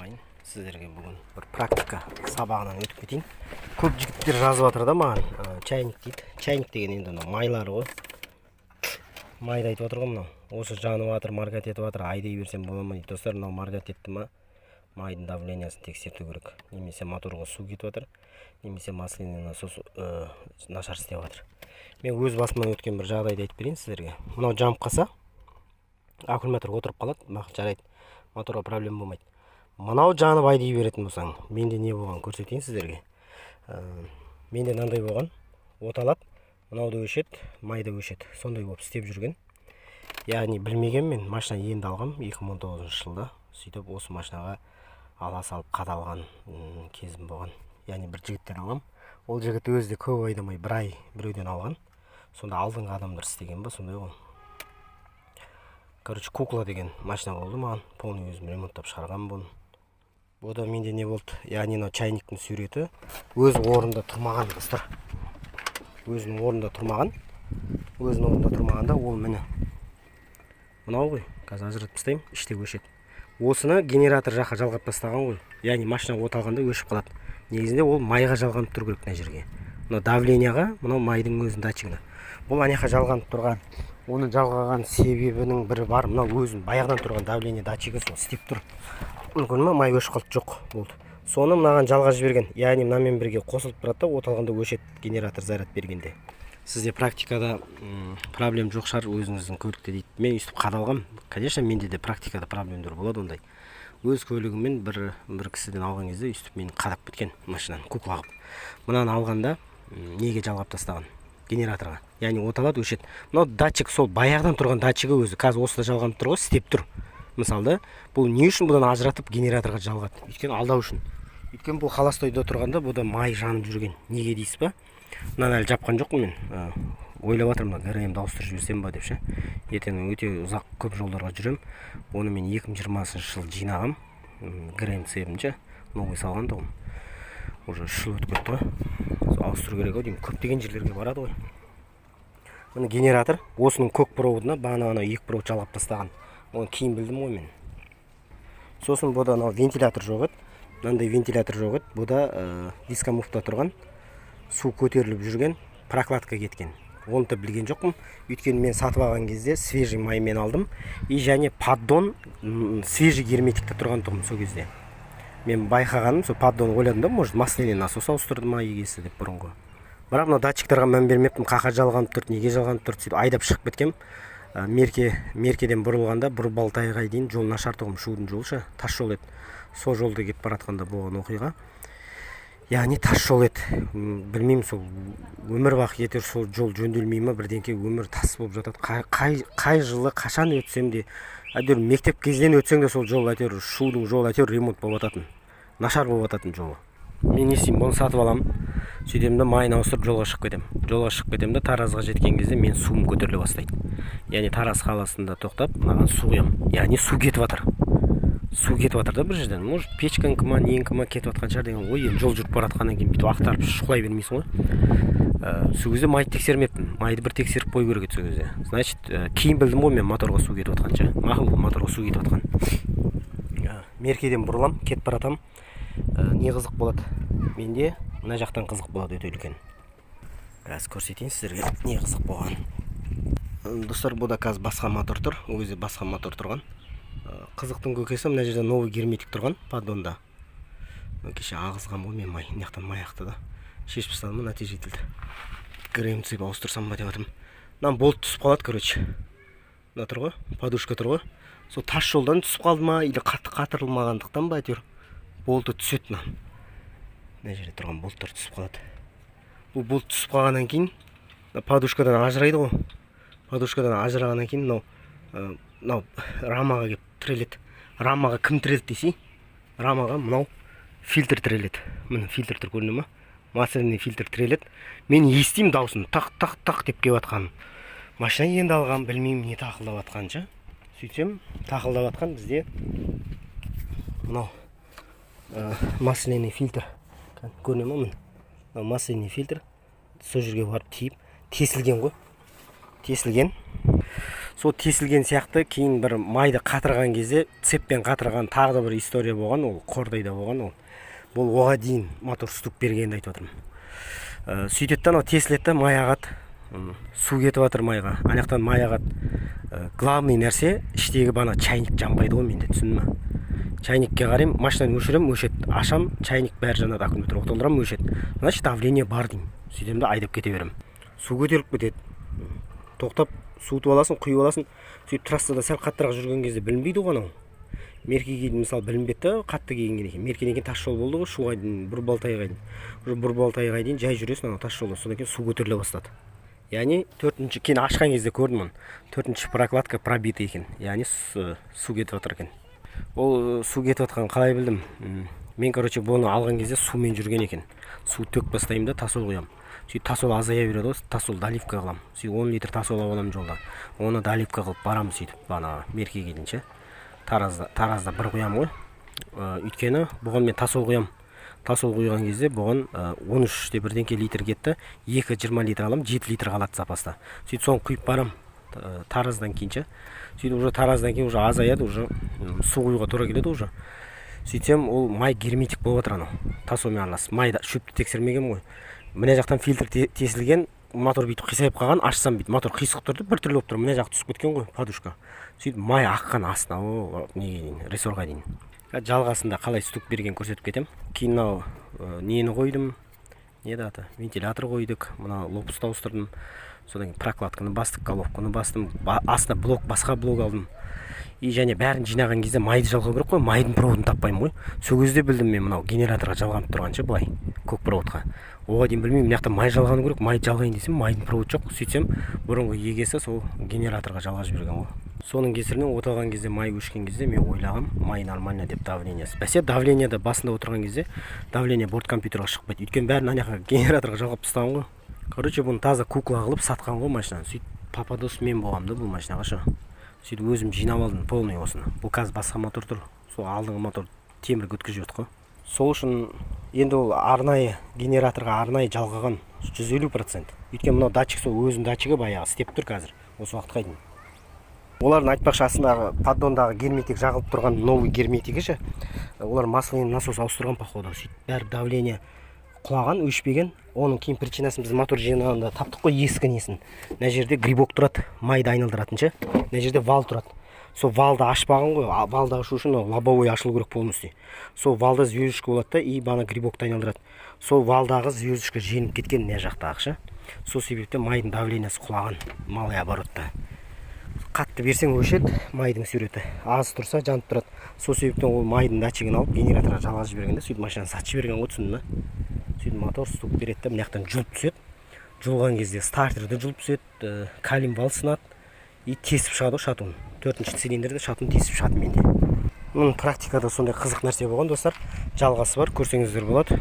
ағайын, сіздерге бүгін бір практика сабағынан өтіп кетейін. Көп жігіттер жазып жатыр да маған, чайник дейді. Чайник деген енді майлары ғой. Майды айтып отыр ғой мынау. Осы жанып жатыр, маркат етіп жатыр, айдай берсем бола ма дейді. Достар, мынау маркат етті ма? Майдың давлениясын тексерту керек. Немесе моторға су кетіп жатыр, немесе масляный насос нашар істеп жатыр. Мен өз басымнан өткен бір жағдайды айтып берейін сіздерге. Мынау жанып қалса, аккумулятор отырып қалады, жарайды. Моторға проблема болмайды. Мынау жанып айдай беретін болсаң, менде не болған көрсетейін сіздерге. Менде мынандай болған, оталады, мынауды өшеді, майда өшеді. Сондай болып істеп жүрген. Яғни білмеген мен машина енді алғам 2019 жылда. Сөйтіп осы машинаға ала салып қадалған кезім болған. Яғни бір жігіттен алғам. Ол жігіт өзі де көп айдамай бір ай біреуден алған. Сонда алдыңғы адамдар істеген ба, сондай ғой. Короче, кукла деген машина болды маған. Полный өзім ремонттап шығарған бұны. Бұда менде не болды? Яғни чайниктің суреті өз орнында тұрмаған, достар. Өзінің орнында тұрмаған. Өзінің орнында тұрмағанда ол міне. Мынау ғой. Қазір ажыратып тастаймын, іште өшеді. Осыны генератор жаққа жалғап тастаған ғой. Яғни машина от алғанда өшіп қалады. Негізінде ол майға жалғанып тұру керек мына жерге. Мынау давленияға, мынау майдың өзінің датчигі. Бұл аняқа жалғанып тұрған. Оны жалғаған себебінің бірі бар. Мынау өзін баяғыдан тұрған давление датчигі сол істеп тұр. Мүмкін май өшіп қалды, жоқ болды. Соны мынаған жалға жіберген. Яғни мынамен бірге қосылып тұрады да, от алғанда өшеді генератор заряд бергенде. Сізде практикада проблем жоқ шығар өзіңіздің көлікте дейді. Мен өйстіп қадалғам. Конечно, менде де практикада проблемдер болады ондай. Өз көлігіммен бір кісіден алған кезде өйстіп мені қадап кеткен машинаны кукла қылып. Мынаны алғанда неге жалғап тастаған? Генераторға. Яғни от алады, өшеді. Мынау датчик сол баяғыдан тұрған датчигі өзі. Қазір осыда жалғанып тұр ғой, істеп тұр. Мысалы, бұл не үшін бұдан ажыратып генераторға жалғады? Өйткені алдау үшін. Өйткені бұл холостойда тұрғанда бұда май жанып жүрген. Неге дейсіз ба? Мынаны әлі жапқан жоқпын мен. Ойлап жатырмын, ГРМ-ді ауыстырып жіберсем ба деп ше. Ертең өте ұзақ көп жолдарға жүрем. Оны мен 2020 жыл жинағам. ГРМ цебінше. Новый салған да оны. Уже 3 жыл өтіп кетті ғой. Ауыстыру керек ау деймін. Көптеген жерлерге барады ғой. Мына генератор осының көк проводына бағана екі провод жалғап тастаған. Оны кейін білдім ғой мен. Сосын бұда вентилятор жоқ еді. Мынандай вентилятор жоқ еді. Бұда дискомуфта тұрған. Су көтеріліп жүрген, прокладка кеткен. Оны да білген жоқпын. Өйткені мен сатып алған кезде свежий маймен алдым. И және поддон свежий герметикте тұрған тұғым сол кезде. Мен байқағаным, сол поддон ойладым да, может масляный насос ауыстырды ма егесі деп бұрынғы. Бірақ мына датчиктарға мән бермеппін, қақа жалғанып тұрды, неге жалғанып тұрды, сөйтіп айдап шығып кеткем. Меркеден бұрылғанда бір Балтайға дейін жол нашар тұғым, шудың жолы ше, тас жол еді. Сол жолды кетіп баратқанда болған оқиға. Яғни тас жол еді. Білмеймін, сол өмір бақ етер сол жол жөнделмей ме, бірденке өмір тас болып жатады. Қай жылы қашан өтсем де, әйтеуір мектеп кезден өтсең де сол жол әйтеуір шудың жолы әйтеуір ремонт болып жататын. Нашар болып жататын жолы. Мен не істеймін, бұны сатып аламын. Сөйтем де майын ауыстырып жолға шығып кетем. Жолға шығып кетем де Таразға жеткен кезде мен суым көтеріле бастайды. Яғни Тараз қаласында тоқтап, маған су құям. Яғни су кетіп жатыр. Су кетіп жатыр да бір жерден. Может, печканікі ма, неңкі ма кетіп жатқан шығар деген ой, енді жол жүріп баратқаннан кейін бүйтіп ақтарып шұқылай бермейсің ғой. Сол кезде майды тексермеппін. Майды бір тексеріп қою керек еді сол кезде. Значит, кейін білдім ғой мен моторға су кетіп жатқанша. Мақұл, моторға су кетіп жатқан. Меркеден бұрылам, кетіп баратам. Не қызық болады? Менде мына жақтан қызық болады өте үлкен. Қазір көрсетейін сіздерге не қызық болған. Достар, бұда қазір басқа мотор тұр. Ол кезде басқа мотор тұрған. Қызықтың көкесі мына жерде новый герметик тұрған поддонда. Кеше ағызған ғой мен май. Мынаяқтан май ақты да. Шешіп тастадым, нәтиже етілді. ГРМ цеп ауыстырсам ба деп жатырмын. Мынаны болт түсіп қалады, короче. Мына тұр ғой, подушка тұр ғой. Сол тас жолдан түсіп қалды ма, или қатты қатырылмағандықтан ба әйтеуір болты түседі мына. Мына жерде тұрған болттар түсіп қалады. Бұл болт түсіп қалғаннан кейін подушкадан ажырайды ғой. Подушкадан ажырағаннан кейін мынау рамаға келіп тіреледі. Рамаға кім тірелді десе? Рамаға мынау фильтр тіреледі. Міне фильтр тұр, көріне ма? Масляный фильтр тіреледі. Мен естимін даусын, тақ деп келіп жатқанын. Машина енді алған, білмеймін не тақылдап жатқанша. Сөйтсем, тақылдап жатқан бізде мынау масляный фильтр. Көріне ма? Масляный фильтр. Сол жерге барып тиіп, тесілген ғой. Тесілген. Сол тесілген сияқты кейін бір майды қатырған кезде цеппен қатырған тағы да бір история болған, ол қордайда болған. Ол бұл оға дейін мотор стук бергенді айтып отырмын. Сөйтеді анау тесіледі да май ағады, су кетіп жатыр майға, анаяқтан май ағады. Главный нәрсе іштегі бана чайник жанбайды ғой менде, түсіндің ме? Чайникке қараймын, машинаны өшірем, өшеді, ашам, чайник бәрі жанады, аккумулятор толтырам, өшеді. Значит, давление бар деймін. Сөйтем де айдап кете берем. Су көтеріліп кетеді. Тоқтап суытып аласың, құйып аласың. Сөйтіп трассада сәл қаттырақ жүрген кезде білінбейді ғой анау. Меркеге дейін мысалы білінбеді, қатты келгеннен кейін. Меркеден кейін тас жол болды ғой, Шуға дейін, Бұрбалтайға дейін. Уже Бұрбалтайға дейін жай жүресің анау тас жолда. Содан кейін су көтеріле бастады. Яғни төртінші кейін ашқан кезде көрдім, төртінші прокладка пробита екен. Яғни су кетіп жатыр екен. Ол су кетіп жатқанын қалай білдім? Мен короче бұны алған кезде сумен жүрген екен. Су төк бастаймын да тасол құям. Сөйтіп тасол азая береді ғой, тасол доливка қылам. Сөйтіп 10 литр тасол аламын жолда. Оны доливка қылып барам сөйтіп, бана Меркеге дейін ше. Таразда бір құям ғой. Өйткені бұған мен тасол құям. Тасол құйған кезде бұған 13-те бірденке литр кетті. 2-20 литр алам, 7 литр қалады запаста. Сөйтіп соны құйып барам тараздан кейін ше. Сөйтіп уже тараздан кейін уже азаяды, уже су құюға тура келеді уже. Сөйтсем ол май герметик болып жатыр анау. Тасолмен араласып. Майда шөпті тексермеген ғой. Мына жақтан фильтр тесілген, мотор бүйтіп қисайып қалған, ашсам бүйтіп мотор қисық тұрды, бір түрлі болып тұр. Мына жақ түсіп кеткен ғой, подушка. Сөйтіп май аққан астына, неге дейін, рессорға дейін. Жалғасында қалай стук берген көрсетіп кетем. Кейін мынау нені қойдым, не даты, вентилятор қойдық, мына лопусты ауыстырдым. Содан кейін прокладканы бастық, головканы бастым, астына блок, басқа блок алдым. И және бәрін жинаған кезде майды жалғау керек қой, майдың проводын таппаймын ғой. Сол кезде білдім мен мынау генераторға жалғанып тұрғанша былай, көк проводқа. Оған дейін білмеймін, мына жақта май жалғану керек, майды жалғайын десем, майдың провод жоқ. Сөйтсем, бұрынғы егесі сол генераторға жалғап жіберген ғой. Соның кесірінен оталған кезде май өшкен кезде мен ойлағам, май нормально деп давлениесі. Бәсе давленияда басында отырған кезде давление борт компьютерға шықпайды. Өйткені бәрін аняққа генераторға жалғап тастаған ғой. Короче, бұны таза кукла қылып сатқан ғой машинаны. Сөйтіп пападос мен болғамды бұл машинаға шы. Сөйтіп өзім жинап алдым полный осыны. Бұл қазір басқа мотор тұр. Сол алдыңғы мотор темір өткізіп жатыр ғой. Сол үшін енді ол арнайы генераторға арнайы жалғаған 150%. Өйткені мынау датчик сол өзінің датчигі баяғы істеп тұр қазір. Осы уақытқа дейін. Олардың айтпақшы астындағы поддондағы герметик жағылып тұрған новый герметигі ше. Олар масляный насос ауыстырған походу. Сөйтіп бәрі давление құлаған, өшпеген. Оның кейін причинасын біз мотор жинағанда таптық қой ескі несін. Мына жерде грибок тұрады, майды айналдыратын ше. Мына жерде вал тұрады. Сол валды ашпаған ғой, валды ашу үшін лобовой ашылу керек полностью. Сол валда звездочка болады да, и бана грибокты айналдырады. Сол валдағы звездочка женіп кеткен мына жақтағы ше. Сол себептен майдың давлениесі құлаған, малый оборотта. Қатты берсең өшеді майдың суреті. Аз тұрса жанып тұрады. Сол себептен ол майдың датчигін алып генераторға жалғап жібергенде, сөйтіп машинаны сатып жіберген ғой, түсіндің бе? Сөйтіп мотор стук береді де, мына жақтан жұлып түседі. Жұлған кезде стартерді жұлып түседі, калим вал сынады и тесіп шығады шатун. 4-ші цилиндрде шатун тесіп шығады менде. Мұның практикада сондай қызық нәрсе болған достар. Жалғасы бар, көрсеңіздер болады.